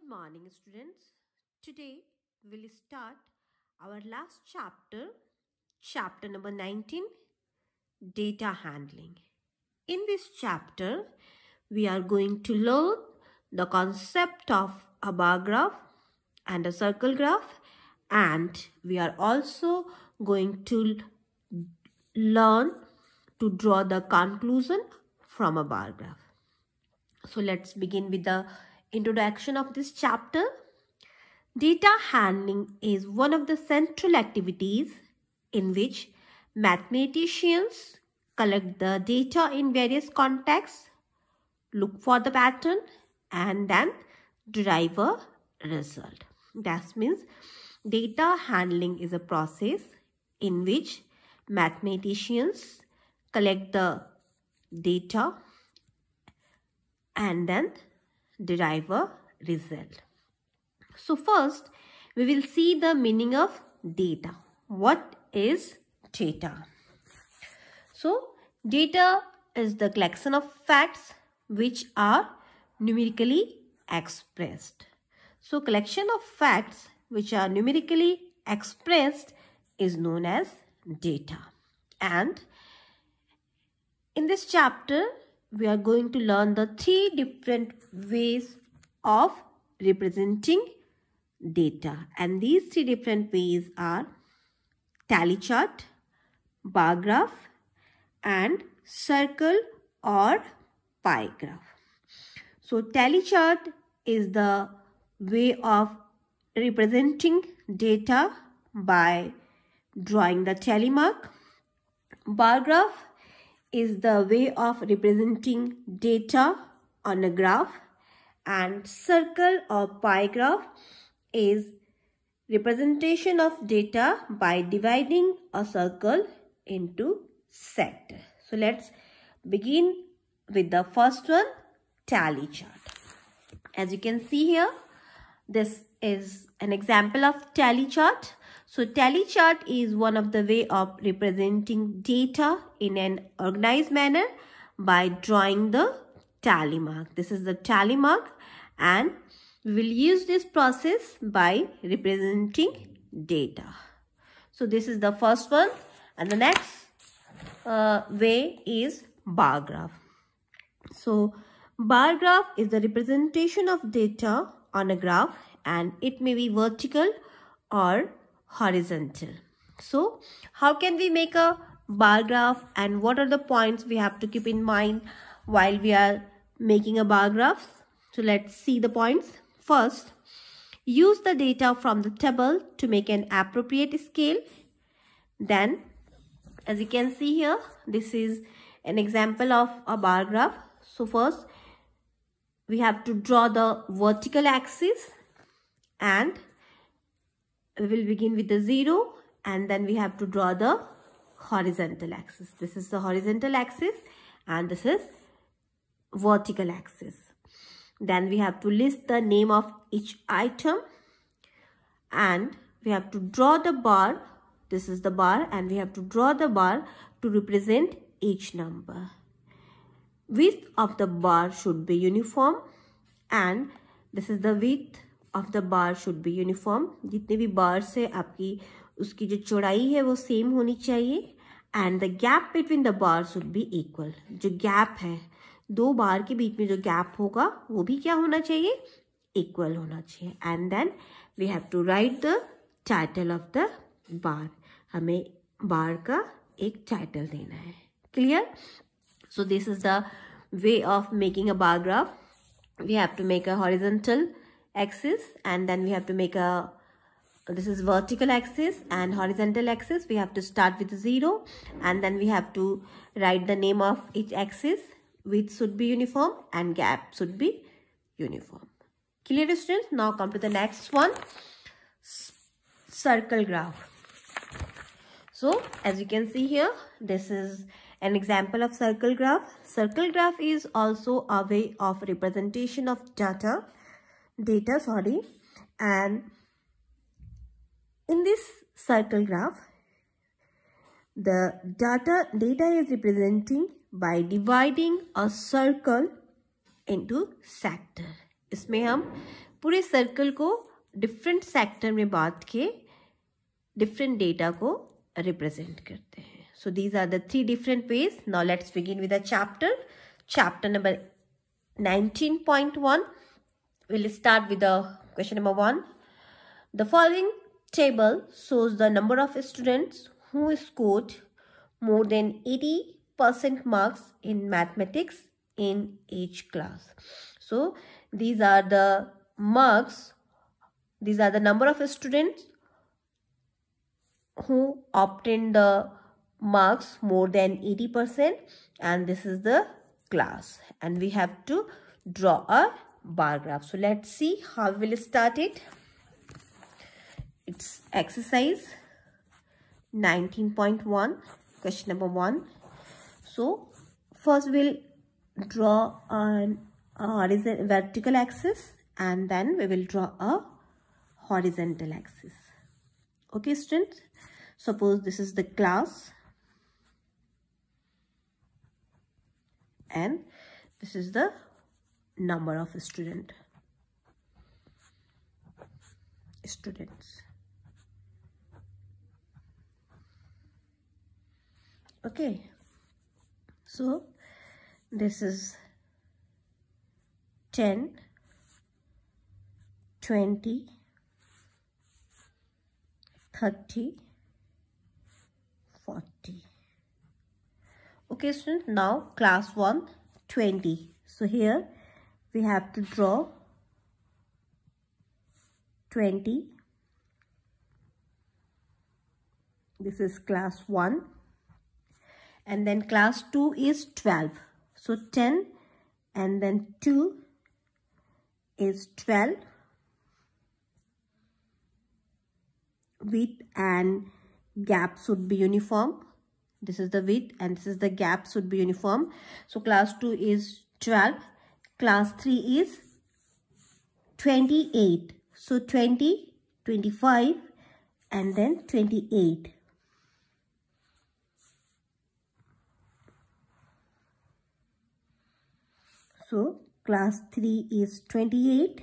morning, students. Today we'll start our last chapter, chapter number 19, data handling. In this chapter, we are going to learn the concept of a bar graph and a circle graph, and we are also going to learn to draw the conclusion from a bar graph. So let's begin with the introduction of this chapter. Data handling is one of the central activities in which mathematicians collect the data in various contexts, look for the pattern, and then derive a result. That means data handling is a process in which mathematicians collect the data and then derive a result. So first, we will see the meaning of data. What is data? So, data is the collection of facts which are numerically expressed. So, collection of facts which are numerically expressed is known as data. And in this chapter, we are going to learn the three different ways of representing data, and these three different ways are tally chart, bar graph, and circle or pie graph. So tally chart is the way of representing data by drawing the tally mark. Bar graph is the way of representing data on a graph, and circle or pie graph is representation of data by dividing a circle into sectors. So let's begin with the first one, tally chart. As you can see here, this is an example of tally chart. So tally chart is one of the way of representing data in an organized manner by drawing the tally mark. This is the tally mark, and we will use this process by representing data. So this is the first one, and the next way is bar graph. So bar graph is the representation of data on a graph, and it may be vertical or horizontal. So how can we make a bar graph, and what are the points we have to keep in mind while we are making a bar graph? So let's see the points. First, use the data from the table to make an appropriate scale. Then, as you can see here, this is an example of a bar graph. So first, we have to draw the vertical axis, and we will begin with the 0, and then we have to draw the horizontal axis. This is the horizontal axis, and this is vertical axis. Then we have to list the name of each item, and we have to draw the bar. This is the bar, and we have to draw the bar to represent each number. Width of the bar should be uniform, and this is the width of the bar should be uniform. जितने भी bars है आपकी उसकी जो चौड़ाई है वो same होनी चाहिए, and the gap between the bars should be equal. जो gap है दो बार के बीच में जो गैप होगा वो भी क्या होना चाहिए, इक्वल होना चाहिए. And then we have to write the title of the bar. हमें बार का एक टाइटल देना है. Clear? So this is the way of making a bar graph. We have to make a horizontal axis, and then we have to make a this is vertical axis and horizontal axis. We have to start with 0, and then we have to write the name of each axis. Width should be uniform and gap should be uniform. Clear, students? Now come to the next one, circle graph. So as you can see here, this is an example of circle graph. Circle graph is also a way of representation of data, and in this circle graph, the data is representing by dividing a circle into sector. इसमें हम पूरे circle को different sector में बांट के different data को represent करते हैं. So these are the 3 different ways. Now let's begin with the chapter number 19.1. We'll start with the question number 1. The following table shows the number of students who scored more than 80% marks in mathematics in each class. So these are the marks, these are the number of students who obtained the marks more than 80%, and this is the class, and we have to draw a bar graph. So let's see how we will start it. It's exercise 19.1, question number 1. So first we'll draw an horizontal vertical axis, and then we will draw a horizontal axis. Okay students, suppose this is the class and this is the number of students. Okay, so this is 10, 20, 30, 40. Okay students, now class 1, 20. So here we have to draw 20. This is class 1, and then class 2 is 12. So 10 and then 2 is 12. Width and gap should be uniform. This is the width and this is the gap should be uniform. So class 2 is 12. Class 3 is 28. So 20, 25 and then 28. So class 3 is 28.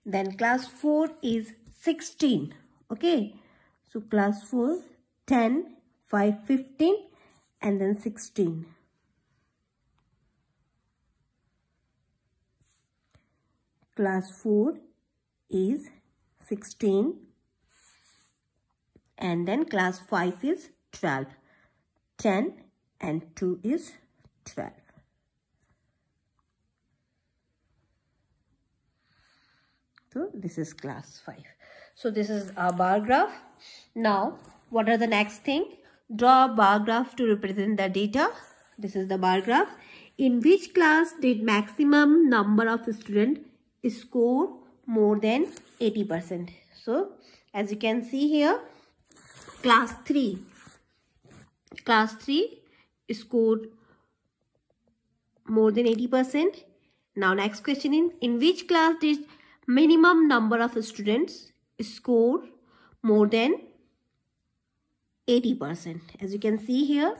Then class 4 is 16. Okay, so class 4, 10, 5, 15 and then 16. Class 4 is 16 and then class 5 is 12. 10 and 2 is 12. So this is class 5. So this is our bar graph. Now what are the next thing? Draw a bar graph to represent the data. This is the bar graph. In which class did maximum number of students score more than 80%? So as you can see here, class 3 scored more than 80%. Now next question, in which class did minimum number of students score more than 80%? As you can see here,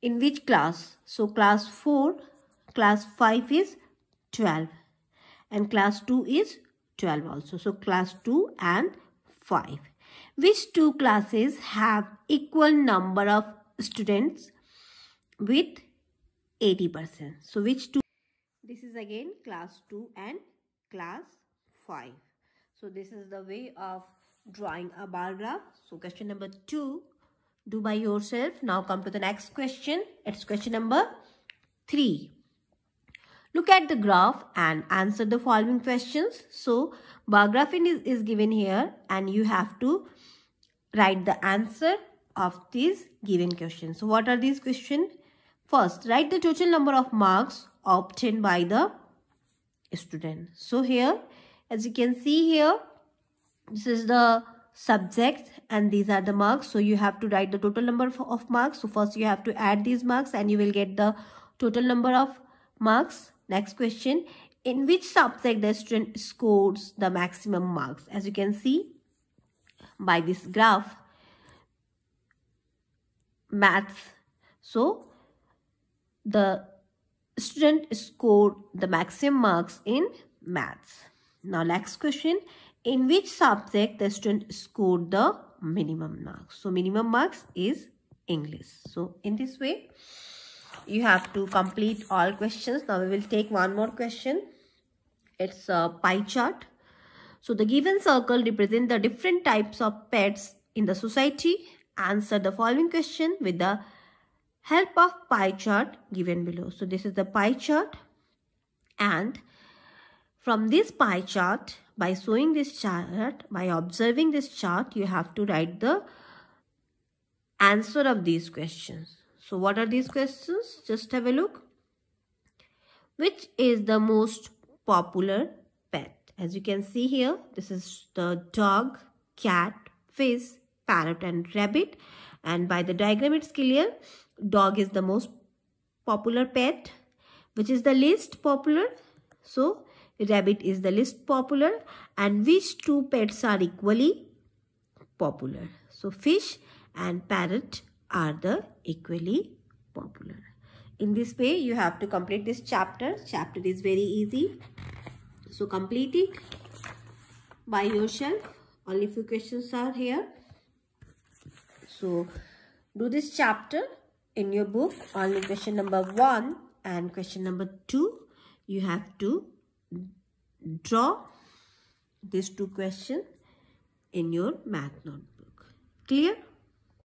in which class? So class 4, class 5 is 12 and class 2 is 12 also. So class 2 and 5. Which two classes have equal number of students with 80%? So which two? This is again class 2 and class 5. So this is the way of drawing a bar graph. So question number 2, do by yourself. Now come to the next question. It's question number 3. Look at the graph and answer the following questions. So bar graph is given here and you have to write the answer of these given questions. So what are these questions? First, write the total number of marks obtained by the student. So here, as you can see here, this is the subject and these are the marks. So you have to write the total number of marks. So first you have to add these marks and you will get the total number of marks. Next question, in which subject the student scores the maximum marks? As you can see by this graph, maths. So the student scored the maximum marks in maths? Now next question, in which subject the student scored the minimum marks? So minimum marks is English. So in this way you have to complete all questions. Now we will take one more question. It's a pie chart. So the given circle represents the different types of pets in the society. Answer the following question with the help of pie chart given below. So this is the pie chart, and from this pie chart, by showing this chart, by observing this chart, you have to write the answer of these questions. So what are these questions? Just have a look. Which is the most popular pet? As you can see here, this is the dog, cat, fish, parrot and rabbit. And by the diagram it's clear, dog is the most popular pet. Which is the least popular? So rabbit is the least popular. And which two pets are equally popular? So fish and parrot are the equally popular. In this way you have to complete this chapter. Chapter is very easy. So complete it by yourself. Only few questions are here. So do this chapter in your book. Only question number 1 and question number 2. You have to draw these two questions in your math notebook. Clear?